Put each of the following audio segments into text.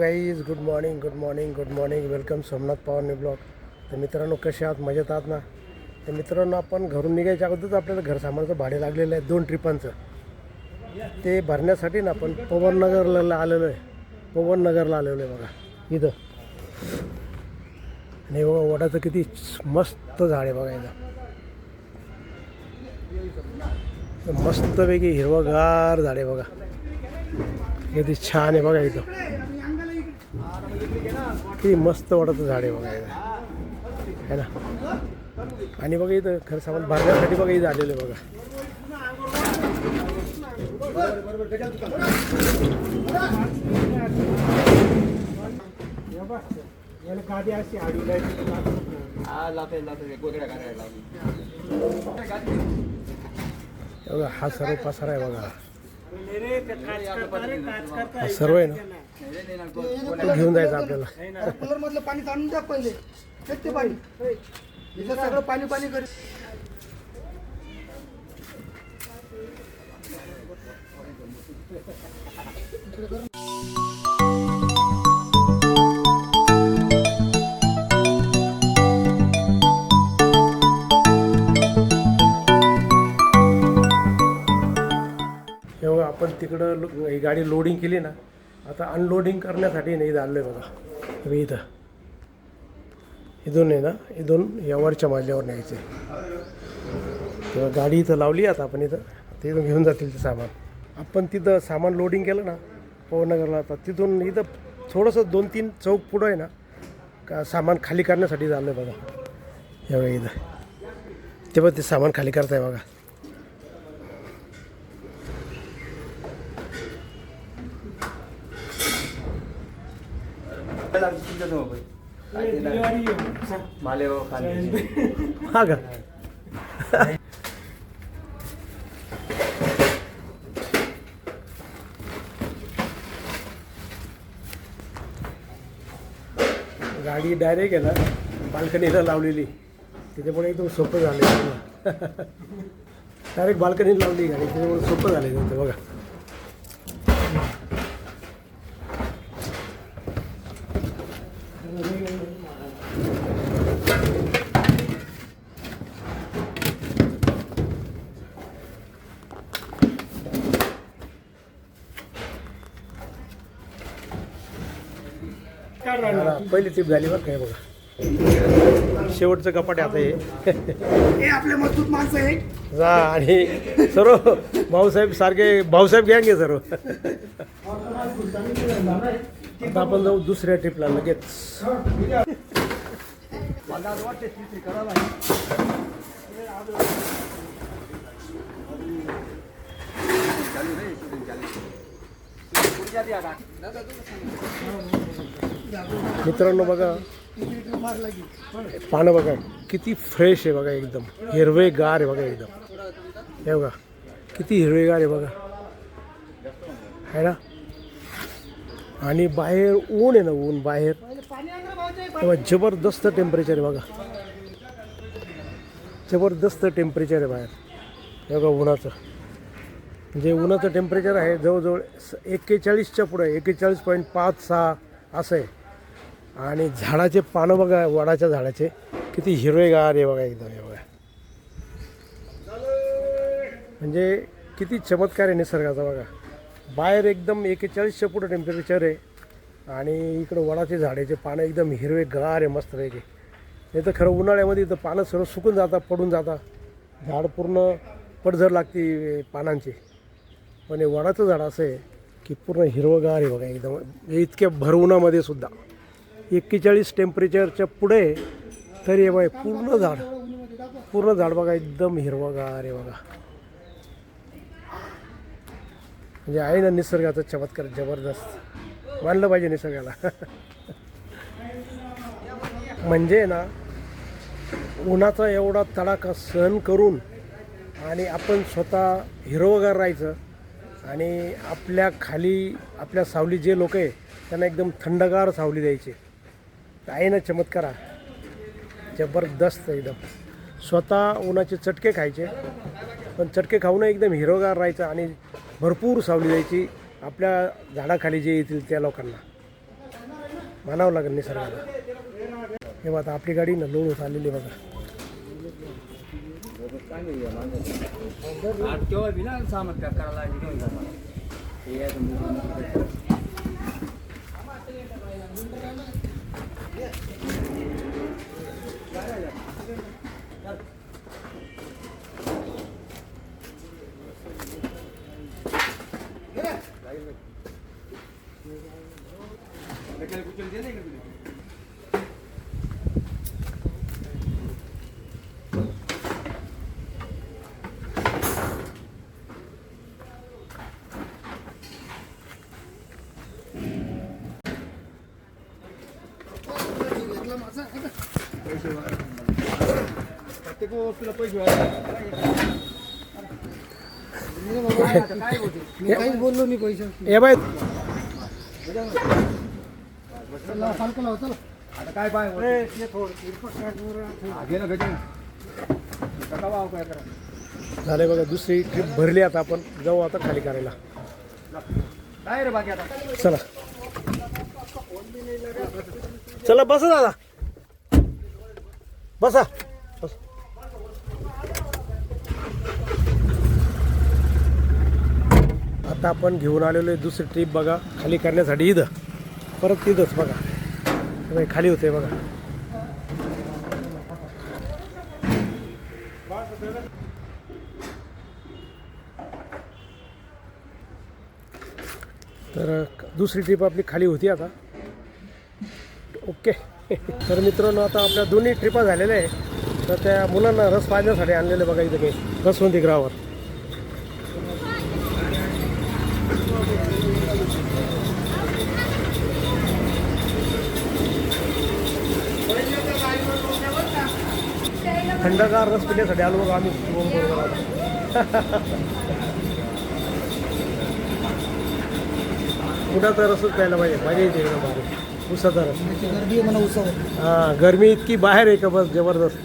Guys, good morning good morning good morning. Welcome Somnath Pawar blog. तर मित्रांनो, कसे आहात? मजेत आहात ना? तर मित्रांनो, आपण घरून निघायच्या अगोदरच आपल्याला घर सामानाचं भाडे लागलेलं आहे 2 ट्रिपांचं. ते भरण्यासाठी ना आपण पवननगरला आलेलो आहे. पवननगरला आलेलो आहे बघा इथं. आणि बघा वडाचं किती मस्त झाड आहे बघा इथं. मस्तपैकी हिरवगार झाड आहे बघा. किती छान आहे बघा इथं. किती मस्त वडाचं झाड आहे बघा इथं, है ना. आणि बघा इथं घर सामान भरण्यासाठी बघा इथं आलेलं आहे बघा. गाडी अशी बघा, हा सर्व पसारा आहे बघा. हा सर्व आहे ना, तो घेऊन जायचा आपल्याला. कूलर मधलं पाणी काढून द्या पहिले. ते पाणी इथं सगळं पाणी पाणी कर. आपण तिकडं ही गाडी लोडिंग केली ना, आता अनलोडिंग करण्यासाठी नाही आलो आहे बघा. मी इथून आहे ना, इथून या वरच्या मजल्यावर न्यायचं आहे. तेव्हा गाडी इथं लावली. आता आपण इथं ते इथून घेऊन जातील ते सामान. आपण तिथं सामान लोडिंग केलं ना पवननगरला, आता तिथून इथं थोडंसं 2-3 चौक पुढं आहे ना, का सामान खाली करण्यासाठी झालं आहे बघा. एवढं इथं तेव्हा ते सामान खाली करताय बघा. हा का? गाडी डायरेक्ट आहे ना बाल्कनीला लावलेली, त्याच्यामुळे एकदम सोपं झालं. डायरेक्ट बाल्कनीला लावली गाडी, त्याच्यामुळे सोपं झालं त्यांचं बघा. पहिली टिप झाली बघ काय बघा. शेवटचं कपाट आता हे आपले मजबूत माणसं आहे जा. आणि सर्व भाऊसाहेब सारखे भाऊसाहेब गँग आहे सर्व. आता आपण जाऊ दुसऱ्या ट्रिपला लगेच. मित्रांनो बघा, पानं बघा किती फ्रेश आहे बघा, एकदम हिरवेगार आहे बघा एकदम. हे बघा किती हिरवेगार आहे बघा, आहे ना. आणि बाहेर ऊन आहे ना, ऊन बाहेर तेव्हा जबरदस्त टेम्परेचर आहे बघा. जबरदस्त टेम्परेचर आहे बाहेर. हे बघा उन्हाचं, म्हणजे उन्हाचं टेम्परेचर आहे जवळजवळ 41च्या पुढे, 41.56 असं आहे. आणि झाडाचे पानं बघा, वडाच्या झाडाचे किती हिरवेगार आहे बघा एकदम. हे बघा म्हणजे किती चमत्कार आहे निसर्गाचा बघा. बाहेर एकदम 41च्या पुढे टेम्परेचर आहे, आणि इकडं वडाचे झाडाचे पानं एकदम हिरवेगार आहे मस्त पैकी. नाही तर खरं उन्हाळ्यामध्ये इथं पानं सर्व सुकून जातात, पडून जातात, झाड पूर्ण पडझड लागते पानांची. पण हे वडाचं झाड असं आहे की पूर्ण हिरवगार आहे बघा एकदम. इतक्या भर उन्हामध्ये सुद्धा 41 टेम्परेचरच्या पुढे तरी हे बघा पूर्ण झाड बघा एकदम हिरवगार आहे बघा. म्हणजे आहे ना निसर्गाचा चमत्कार जबरदस्त. मानलं पाहिजे निसर्गाला. म्हणजे ना उन्हाचा एवढा तडाखा सहन करून आणि आपण स्वतः हिरवगार राहायचं, आणि आपल्या खाली आपल्या सावली जे लोक आहे त्यांना एकदम थंडगार सावली द्यायची. आहे ना चमत्कार जबरदस्त एकदम. स्वतः उन्हाचे चटके खायचे, पण चटके खाऊन एकदम हिरवगार राहायचं आणि भरपूर सावली द्यायची आपल्या झाडाखाली जे येतील त्या लोकांना. मानावं लागेल निसर्गाला. हे बघा आता आपली गाडी ना लोड होत आलेली आहे बघा. तेव्हा बी ना सामान करायला घेऊन जातात. घेतला माझा आता. प्रत्येक वस्तूला पैसे वाढले. मी काहीच बोललो नाही पैसे. ए बाय चला हलकं लाव चला. आता काय पाय गेलं भेटून कसा भाव काय करा. झाले बघा दुसरी ट्रिप भरली. आता आपण जाऊ आता खाली करायला. काय रे बाकी आता चला चला बसा दादा बसा. आता आपण घेऊन आलेलो आहे दुसरी ट्रिप बघा खाली करण्यासाठी. इथं परत तिथंच बघा हे खाली होते बघा. तर दुसरी ट्रिप आपली खाली होती आता. ओके. तर मित्रांनो आता आपल्या दोन्ही ट्रिपा झालेल्या आहे. तर त्या मुलांना रस पाजण्यासाठी आणलेले बघा इथं काही रसवंती ग्रावर. थंडगार रस पिण्यासाठी आलो बघा आम्ही बरोबर. कुठाचा रसच प्यायला पाहिजे. मजा येते एकदम भारी. उसाचा रस. गर्दी आहे म्हणा उसावर. हां गरमी इतकी बाहेर आहे का बस जबरदस्त.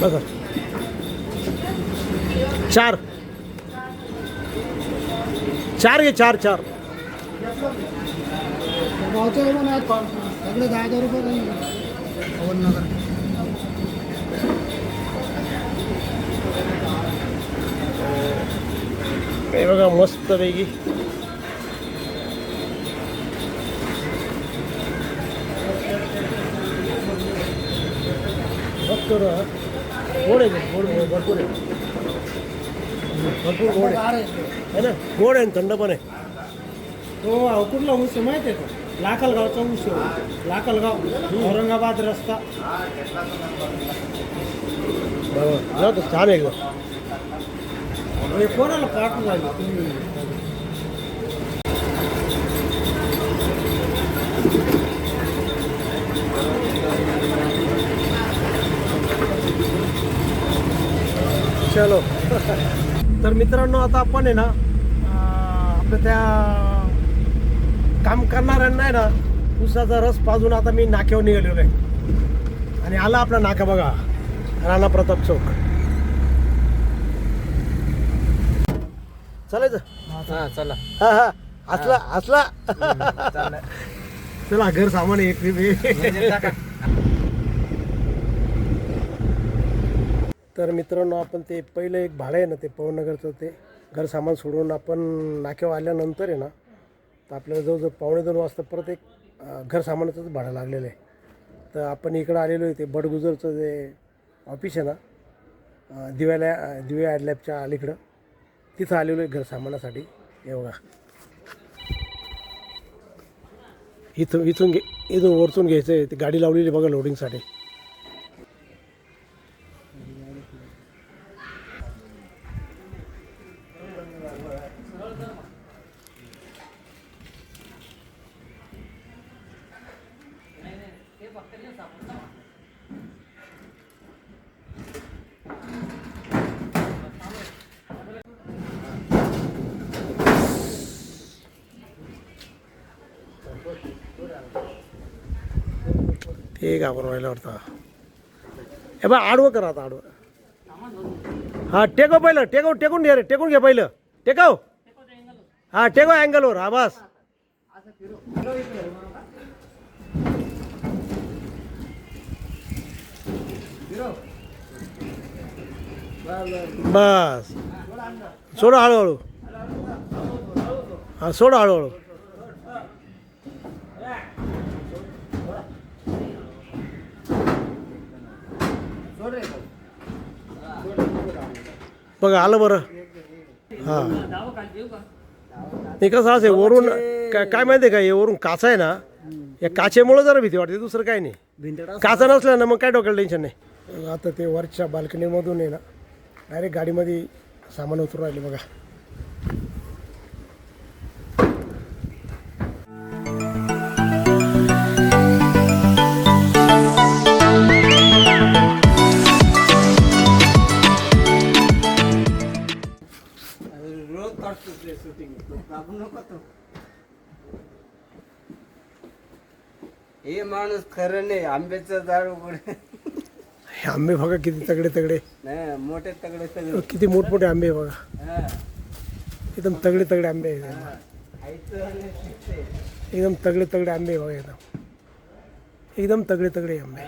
बसा. 4 घे 4. गावचं म्हणा सगळे 10,000 रुपये नाही. पवननगर हे बघा मस्त पैकी. गोड आहे गोड भरपूर आहे. भरपूर गोड आहे है ना. गोड आहे आणि थंड पण आहे. तो कुठला ऊस आहे माहिती आहे का? लाखलगावचा ऊस आहे. लाखलगाव औरंगाबाद रस्ता. बरोबर जाऊ तर छान आहे एकदम. हे कोणाला पाठवून झाली तुम्ही? चलो. तर मित्रांनो आता आपण आहे ना आपल्या त्या काम करणाऱ्यांना आहे ना ऊसाचा रस पाजून आता मी नाक्यावर निघालेलो आहे. आणि आला आपला नाका बघा राणा प्रताप चौक. चालायचं. हा चला हा हा असला चला घर सामान एक ट्रिप. तर मित्रांनो आपण ते पहिलं एक भाडं आहे ना ते पवननगरचं ते घर सामान सोडून आपण नाक्यावर आल्यानंतर आहे ना तर आपल्याला जवळजवळ 1:15 वाजता परत एक घर सामानाचंच भाडं लागलेलं आहे. तर आपण इकडं आलेलो आहे ते बडगुजरचं जे ऑफिस आहे ना दिव्या ॲडलॅबच्या अलीकडं तिथं आलेलो आहे घर सामानासाठी. हे बघा इथून वरतून घ्यायचं आहे. ती गाडी लावलेली बघा लोडिंगसाठी. ते घाबरून व्हायला वाटतं. हे बा आडवं करा आता आडवं. हां टेको पहिलं टेकून घ्या रे टेकून घ्या पहिलं. टेकव हा टेकव अँगलवर हा बस बस सोडा हळूहळू हा सोडा हळूहळू बघा आलं बरं हा नाही कसं असे वरून काय माहिती आहे का हे वरून काचा आहे ना या काचेमुळं जरा भीती वाटते दुसरं काय नाही काचा नसल्या ना मग काय डोक्याला टेन्शन नाही आता ते वरच्या बाल्कनीमधून आहे ना डायरेक्ट गाडीमध्ये सामान उतरून राहिले बघा रोज काढतो शूटिंग काढू नको तो हे माणूस खरं नाही आंब्याचं झाड उघड हे आंबे बघा किती तगडे तगडे नाही मोठे तगडे सगळे किती मोठमोठे आंबे आहे बघा हा. एकदम तगडे तगडे आंबे आहेत खायचं आणि शिकते. एकदम तगडे तगडे आंबे आहे बघा एकदम तगडे तगडे आंबे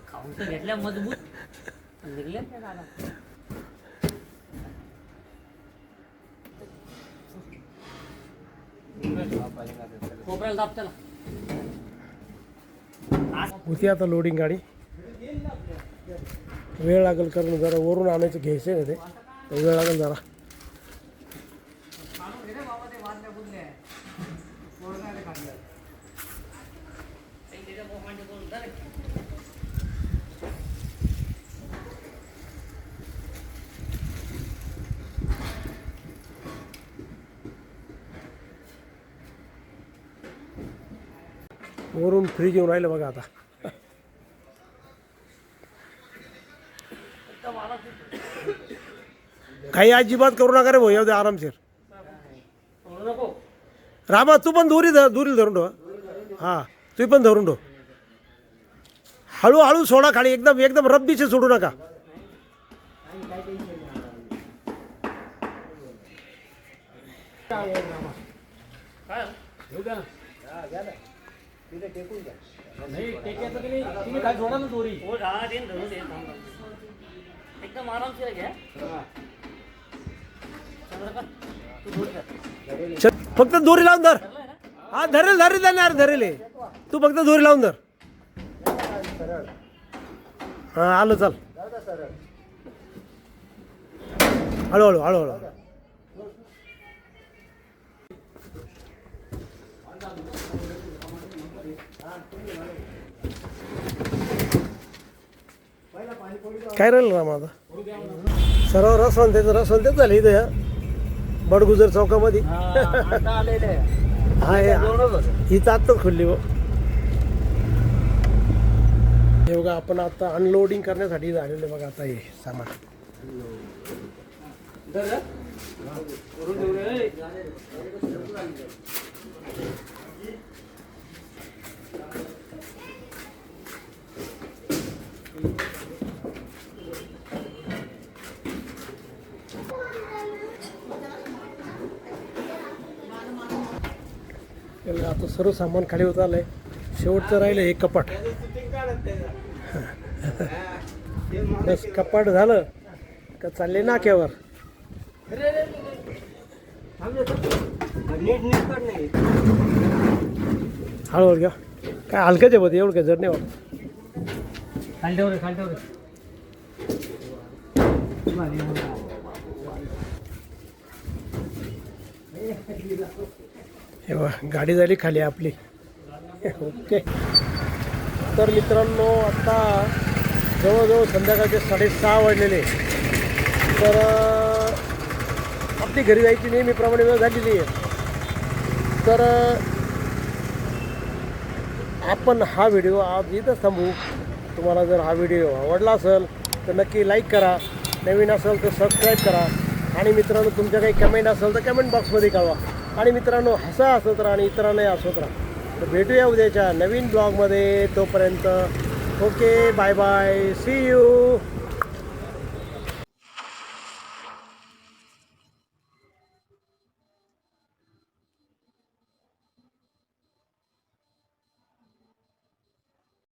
खाऊन तर घेतल्या मजबूत निघले त्या दादा कोपऱ्याला दाब त्याला होती आता लोडिंग गाडी वेळ लागेल कारण जरा वरून आणायचं घ्यायचं आहे ना ते तर वेळ लागेल जरा वरून फ्रीज येऊन राहिलं बघा आता काही अजिबात करू नका रे भाऊ येऊ दे आरामशीर रामा तू पण दुरी धरून ठेव हां तू पण धरून ठेव हळूहळू सोडा खाली एकदम एकदम रब्बीचे सोडू नका तुम्ही काय सोडा ना दोरी हो राहणार येईन धरून येईल एकदम आरामशीर घ्या तू दोरी कर. चल, फक्त दोरी लावून धर हा धरेल धरेल जाणार धरेल हे. तू फक्त दोरी लावून धर हां आलं चल हळूहळू हळूहळू काय राहिलं राम आता सर्व रसवंतेच झालं इथं या बडगुजर चौकामध्ये हा ही आत्ताच खुलली हो हे बघा आपण आता अनलोडिंग करण्यासाठी झालेलं बघा आता हे सामान आता सर्व सामान खाली होत आलंय शेवटचं राहिलं हे कपाट बस कपाट झालं का चालले नाक्यावर हळूहळू घ्या काय हलकंच आहे बघ एवढं काय जड नाही वाटत खाली ठेव रे खाली ठेव रे हे बघा गाडी झाली खाली आपली ओके तर मित्रांनो आता जवळजवळ संध्याकाळचे 6:30 वाजलेले तर आपली घरी जायची नेहमीप्रमाणे वेळ झालेली आहे तर आपण हा व्हिडिओ आज इथंच थांबू तुम्हाला जर हा व्हिडिओ आवडला असेल तर नक्की लाईक करा नवीन असेल तर सबस्क्राईब करा आणि मित्रांनो तुमच्या काही कमेंट असेल तर कमेंट बॉक्समध्ये कळवा आणि मित्रांनो हसा हसत राहा आणि इतरांनाही हसत राहा तर भेटूया उद्याच्या नवीन ब्लॉगमध्ये तोपर्यंत okay bye bye see you